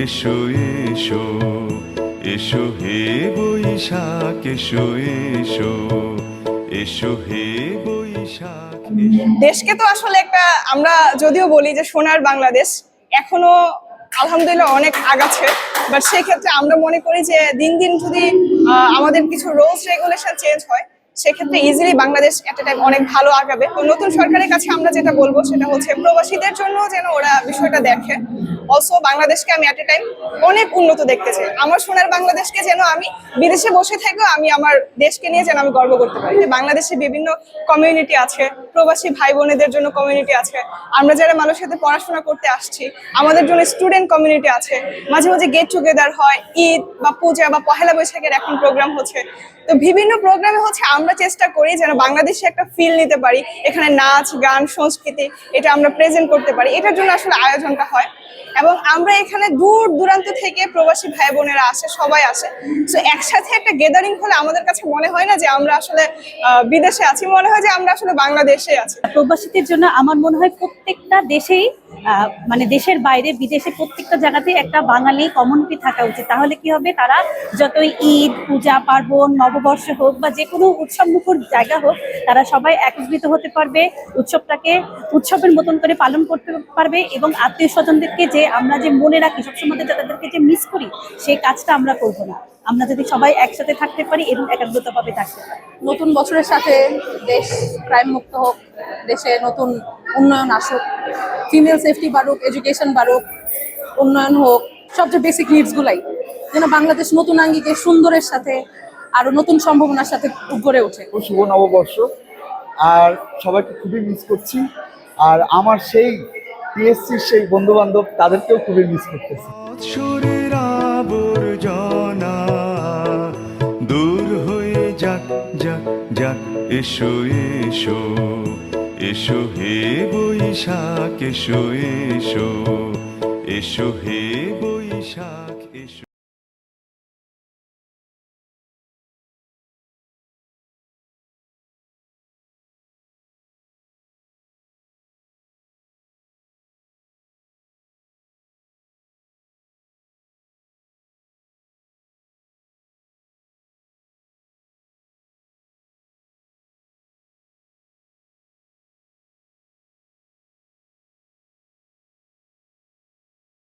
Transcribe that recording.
এসো এসো এসো হে বৈশাখ এসো এসো এসো হে বৈশাখ দেশকে তো আসলে একটা আমরা যদিও বলি যে সোনার বাংলাদেশ, এখনো আলহামদুলিল্লাহ অনেক আগাচ্ছে। বাট সেই ক্ষেত্রে আমরা মনে করি যে দিন দিন যদি আমাদের কিছু রুলস রেগুলেশন চেঞ্জ হয়, সেক্ষেত্রে ইজিলি বাংলাদেশ এট এ টাইম অনেক ভালো আগাবে। তো নতুন সরকারের কাছে আমরা যেটা বলবো সেটা হচ্ছে প্রবাসীদের জন্য যেন ওরা বিষয়টা দেখে। অলসো বাংলাদেশকে আমি এট এ টাইম অনেক উন্নত দেখতে চাই। আমার সোনার বাংলাদেশকে যেন আমি বিদেশে বসে থেকেও আমি আমার দেশকে নিয়ে যেন আমি গর্ব করতে পারি। বাংলাদেশে বিভিন্ন কমিউনিটি আছে, প্রবাসী ভাই বোনেদের জন্য কমিউনিটি আছে, আমরা যারা মানুষের সাথে পড়াশোনা করতে আসছি আমাদের জন্য স্টুডেন্ট কমিউনিটি আছে, মাঝে মাঝে গেট টুগেদার হয়, ঈদ বা পূজা বা পহেলা বৈশাখের এখন প্রোগ্রাম হচ্ছে। তো বিভিন্ন প্রোগ্রামে হচ্ছে আমরা চেষ্টা করি যেন বাংলাদেশে একটা ফিল নিতে পারি, এখানে নাচ গান সংস্কৃতি এটা আমরা প্রেজেন্ট করতে পারি। এটার জন্য আসলে আয়োজনটা হয়। এবং আমরা এখানে দূর দূরান্ত থেকে প্রবাসী ভাই বোনেরা আসে, সবাই আসে। তো একসাথে একটা গ্যাদারিং হলে আমাদের কাছে মনে হয় না যে আমরা আসলে বিদেশে আছি, মনে হয় যে আমরা আসলে বাংলাদেশে আছি। প্রবাসীদের জন্য আমার মনে হয় প্রত্যেকটা দেশেই মানে দেশের বাইরে বিদেশে প্রত্যেকটা জায়গাতে একটা বাঙালি কমিউনিটি থাকা উচিত। তাহলে কি হবে, তারা যতই ঈদ পূজা পার্বণ নববর্ষ হোক বা যে কোনো উৎসব মুখর জায়গা হোক, তারা সবাই একত্রিত হতে পারবে, উৎসবটাকে উৎসবের মতন করে পালন করতে পারবে এবং আত্মীয় স্বজনদেরকে যে আমরা যে মনে রাখি সবসময় তাদেরকে যে মিস করি, সেই কাজটা আমরা করবো না। আমরা যদি সবাই একসাথে থাকতে পারি এবং একাগ্রতাভাবে থাকতে পারি। নতুন বছরের সাথে দেশ ক্রাইম মুক্ত হোক, দেশে নতুন উন্নয়ন আসুক, ফিমেল সেফটি বাড়ুক, এডুকেশন বাড়ুক, উন্নয়ন হোক, সবচেয়ে বেসিক নিডসগুলাই যেন বাংলাদেশ নতুন আঙ্গিকে সুন্দরের সাথে আরো নতুন সম্ভাবনার সাথে গড়ে ওঠে। শুভ নববর্ষ। আর সবাইকে খুবই মিস করছি। আর আমার সেই পিএসসির সেই বন্ধু বান্ধব তাদেরকেও খুবই মিস করতেছি। বৎসরের আবর্জনা দূর হয়ে যাক যাক যাক এসো এসো এসো হে বৈশাখ এসো এসো এসো হে